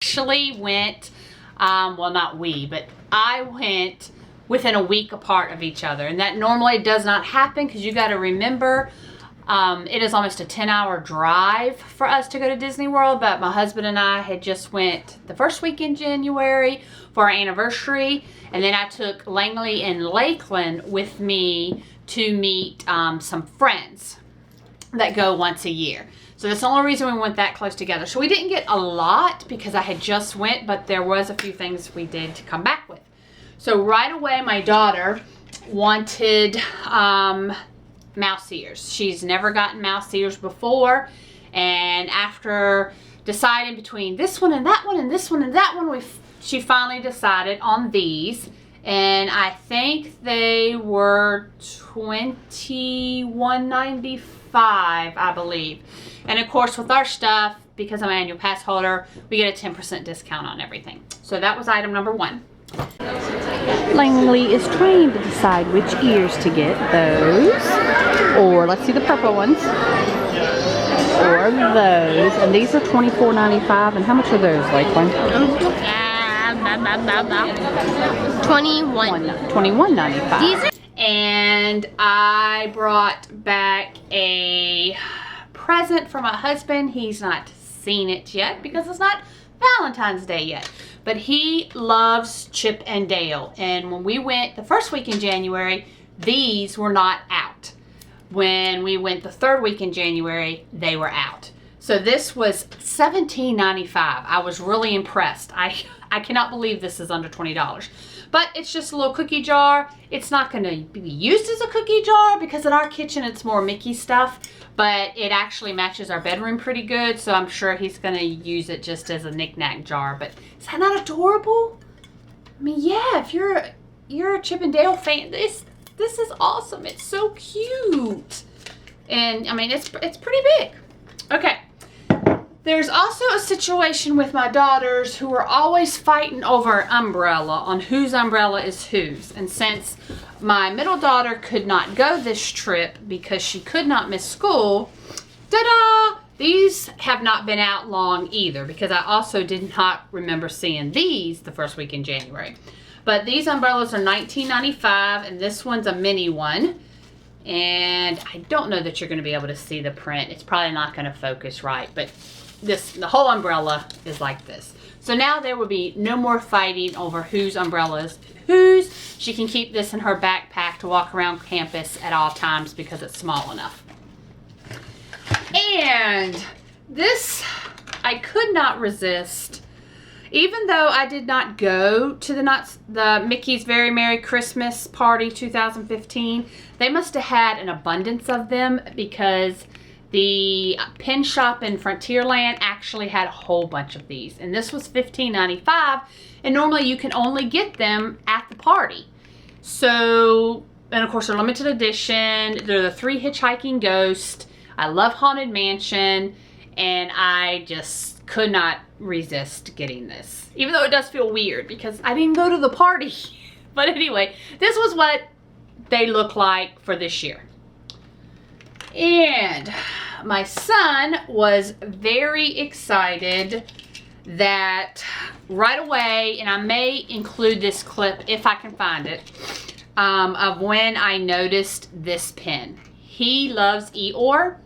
Actually went, well, not we, but I went within a week apart of each other, and that normally does not happen because you got to remember it is almost a 10-hour drive for us to go to Disney World. But my husband and I had just went the first week in January for our anniversary, and then I took Langley and Lakeland with me to meet some friends that go once a year. So that's the only reason we went that close together. So we didn't get a lot because I had just went, but there was a few things we did to come back with. So right away, my daughter wanted mouse ears. She's never gotten mouse ears before. And after deciding between this one and that one and this one and that one, she finally decided on these. And I think they were $21.95, I believe. And of course, with our stuff, because I'm an annual pass holder, we get a 10% discount on everything. So that was item number 1. Langley is trying to decide which ears to get. Those, or let's see the purple ones, or those. And these are $24.95. And how much are those, Lakeland? $21.95. And I brought back a present for my husband. He's not seen it yet because it's not Valentine's Day yet, but he loves Chip and Dale. And when we went the first week in January, these were not out. When we went the third week in January, they were out. So this was $17.95. I was really impressed. I cannot believe this is under $20. But it's just a little cookie jar. It's not going to be used as a cookie jar because in our kitchen it's more Mickey stuff. But it actually matches our bedroom pretty good. So I'm sure he's going to use it just as a knick-knack jar. But is that not adorable? I mean, yeah, if you're a Chip and Dale fan, this is awesome. It's so cute. And I mean, it's pretty big. Okay. There's also a situation with my daughters who are always fighting over an umbrella, on whose umbrella is whose. And since my middle daughter could not go this trip because she could not miss school, ta-da! These have not been out long either because I also did not remember seeing these the first week in January. But these umbrellas are $19.95 and this one's a mini one. And I don't know that you're going to be able to see the print. It's probably not going to focus right, but the whole umbrella is like this. So now there will be no more fighting over whose umbrella is whose. She can keep this in her backpack to walk around campus at all times because it's small enough. And this, I could not resist. Even though I did not go to the Mickey's Very Merry Christmas Party 2015, they must have had an abundance of them because the pin shop in Frontierland actually had a whole bunch of these. And this was $15.95, and normally you can only get them at the party. So, and of course they're limited edition. They're the 3 Hitchhiking Ghosts. I love Haunted Mansion, and I just could not resist getting this. Even though it does feel weird because I didn't go to the party. But anyway, this was what they look like for this year. And my son was very excited that right away, and I may include this clip if I can find it, of when I noticed this pin. He loves Eeyore.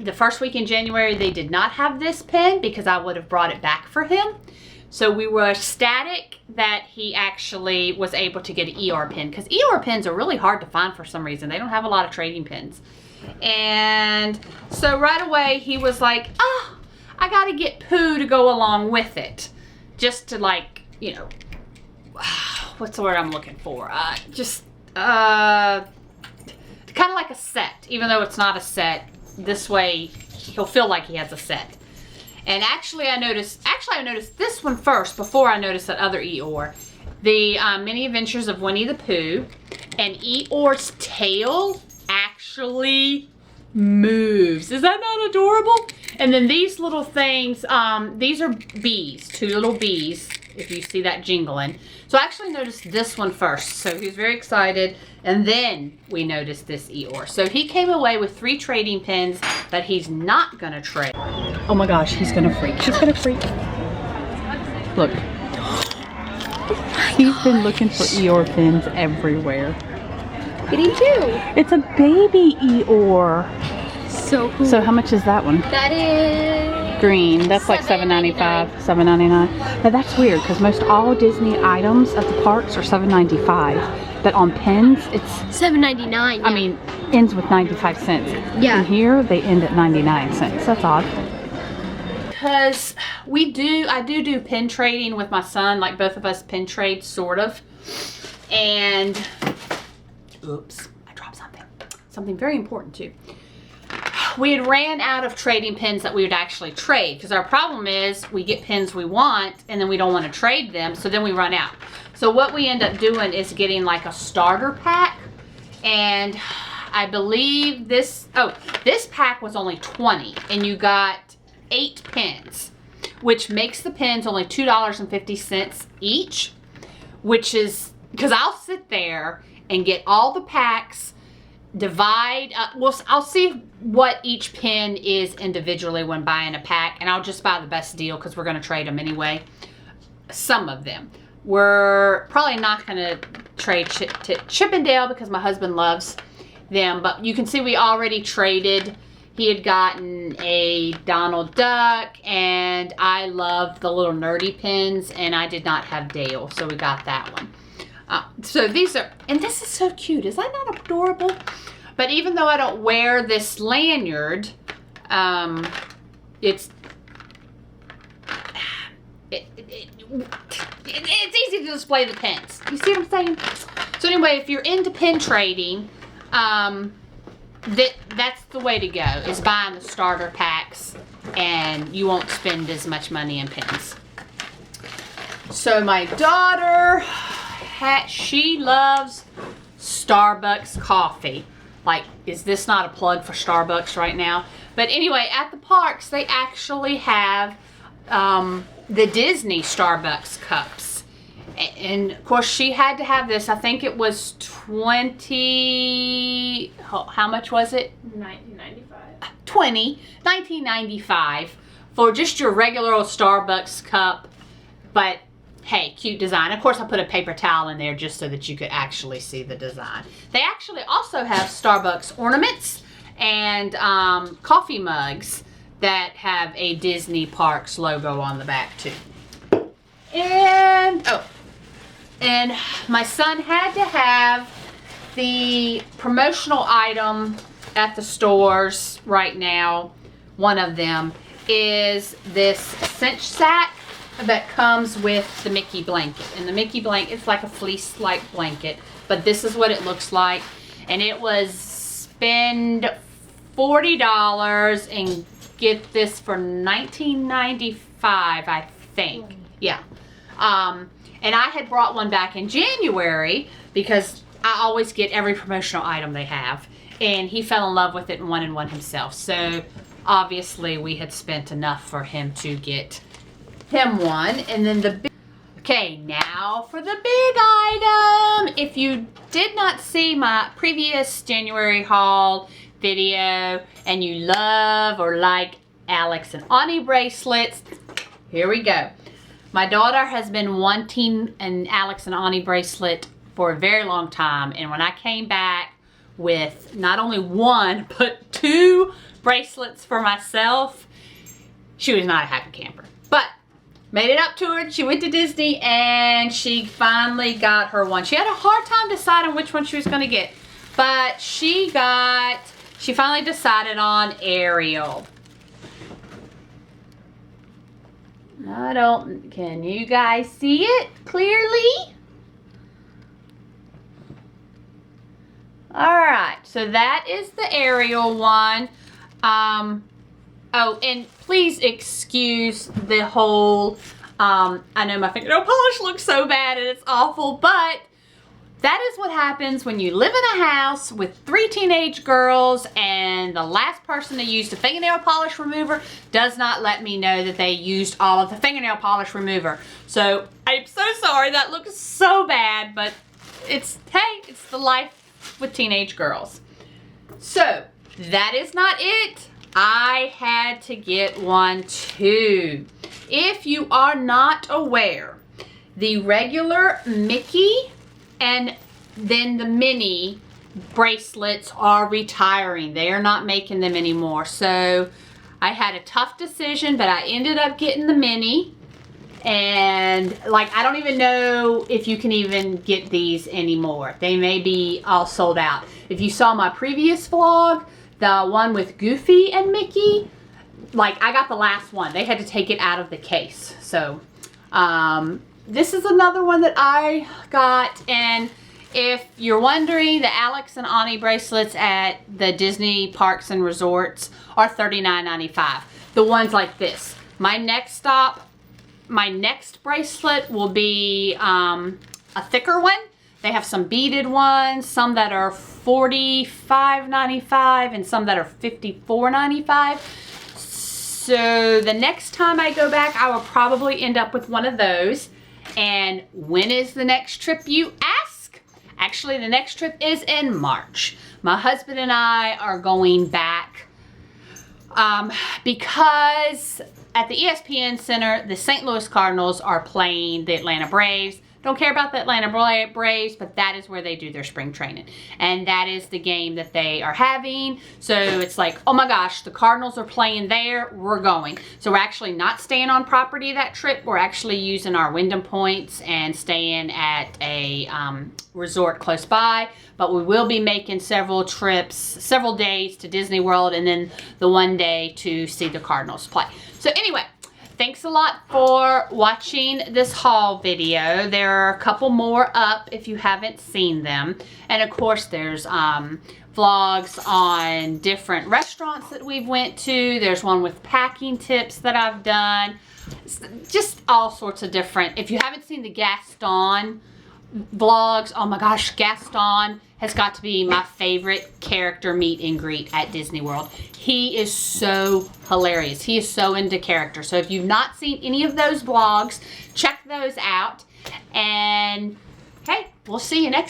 The first week in January, they did not have this pin because I would have brought it back for him. So we were ecstatic that he actually was able to get an Eeyore pin because Eeyore pins are really hard to find for some reason. They don't have a lot of trading pins. And so right away he was like, oh, I gotta get Pooh to go along with it. Just to, like, you know, what's the word I'm looking for? Kind of like a set, even though it's not a set. This way he'll feel like he has a set. And actually I noticed this one first before I noticed that other Eeyore. The Many Adventures of Winnie the Pooh. And Eeyore's tail actually moves. Is that not adorable? And then these little things, these are bees, 2 little bees, if you see that jingling. So I actually noticed this one first. So he was very excited. And then we noticed this Eeyore. So he came away with 3 trading pins that he's not gonna trade. Oh my gosh, he's gonna freak. She's gonna freak. Look. He's been looking for Eeyore pins everywhere. Getting two. It's a baby Eeyore. So cool. So how much is that one? That is Green. That's like $7.95, $7.99. Now that's weird because most all Disney items at the parks are $7.95. But on pins, it's $7.99. I mean, ends with 95 cents. Yeah. And here they end at 99 cents. That's odd. Because I do pin trading with my son, like both of us pin trade, sort of. And, oops, I dropped something. Something very important too. We had ran out of trading pins that we would actually trade, because our problem is we get pins we want and then we don't want to trade them, so then we run out. So what we end up doing is getting like a starter pack, and I believe this pack was only 20, and you got 8 pins, which makes the pins only $2.50 each, which is, because I'll sit there and get all the packs, divide, I'll see what each pin is individually when buying a pack, and I'll just buy the best deal because we're going to trade them anyway. Some of them. We're probably not going to trade Chip and Dale because my husband loves them, but you can see we already traded. He had gotten a Donald Duck, and I love the little nerdy pins, and I did not have Dale, so we got that one. So these are, and this is so cute. Is that not adorable? But even though I don't wear this lanyard, it's easy to display the pins. You see what I'm saying? So anyway, if you're into pin trading, that's the way to go, is buying the starter packs, and you won't spend as much money in pins. So my daughter, she loves Starbucks coffee. Like, is this not a plug for Starbucks right now? But anyway, at the parks, they actually have the Disney Starbucks cups. And of course, she had to have this. I think it was 20, how much was it? $19.95 for just your regular old Starbucks cup. But hey, cute design. Of course, I put a paper towel in there just so that you could actually see the design. They actually also have Starbucks ornaments and coffee mugs that have a Disney Parks logo on the back too. And my son had to have the promotional item at the stores right now. One of them is this cinch sack that comes with the Mickey blanket. And the Mickey blanket, it's like a fleece-like blanket, but this is what it looks like. And it was spend $40 and get this for $19.95, I think. Yeah. And I had brought one back in January because I always get every promotional item they have. And he fell in love with it and wanted one himself. So obviously we had spent enough for him to get him one. And then okay, now for the big item. If you did not see my previous January haul video and you love or like Alex and Ani bracelets, here we go. My daughter has been wanting an Alex and Ani bracelet for a very long time, and when I came back with not only one but 2 bracelets for myself, she was not a happy camper. But made it up to her. She went to Disney and she finally got her one. She had a hard time deciding which one she was going to get, but she finally decided on Ariel. Can you guys see it clearly? Alright, so that is the Ariel one. Oh, and please excuse the whole, I know my fingernail polish looks so bad and it's awful, but that is what happens when you live in a house with 3 teenage girls and the last person to use the fingernail polish remover does not let me know that they used all of the fingernail polish remover. So I'm so sorry, that looks so bad, but it's the life with teenage girls. So that is not it. I had to get one too. If you are not aware, the regular Mickey and then the Minnie bracelets are retiring. They are not making them anymore. So I had a tough decision, but I ended up getting the Minnie. And like, I don't even know if you can even get these anymore. They may be all sold out. If you saw my previous vlog, the one with Goofy and Mickey, like, I got the last one. They had to take it out of the case. So this is another one that I got. And if you're wondering, the Alex and Ani bracelets at the Disney parks and resorts are $39.95. The ones like this. My next bracelet will be a thicker one. They have some beaded ones, some that are $45.95 and some that are $54.95. So the next time I go back, I will probably end up with one of those. And when is the next trip, you ask? Actually, the next trip is in March. My husband and I are going back because at the ESPN Center, the St. Louis Cardinals are playing the Atlanta Braves. Don't care about the Atlanta Braves, but that is where they do their spring training. And that is the game that they are having. So it's like, oh my gosh, the Cardinals are playing there, we're going. So we're actually not staying on property that trip. We're actually using our Wyndham points and staying at a resort close by. But we will be making several trips, several days to Disney World, and then the one day to see the Cardinals play. So anyway, thanks a lot for watching this haul video. There are a couple more up if you haven't seen them. And of course, there's vlogs on different restaurants that we've went to. There's one with packing tips that I've done. Just all sorts of different. If you haven't seen the Gaston vlogs, oh my gosh, Gaston has got to be my favorite character meet and greet at Disney World. He is so hilarious. He is so into character. So if you've not seen any of those vlogs, check those out. And hey, we'll see you next time.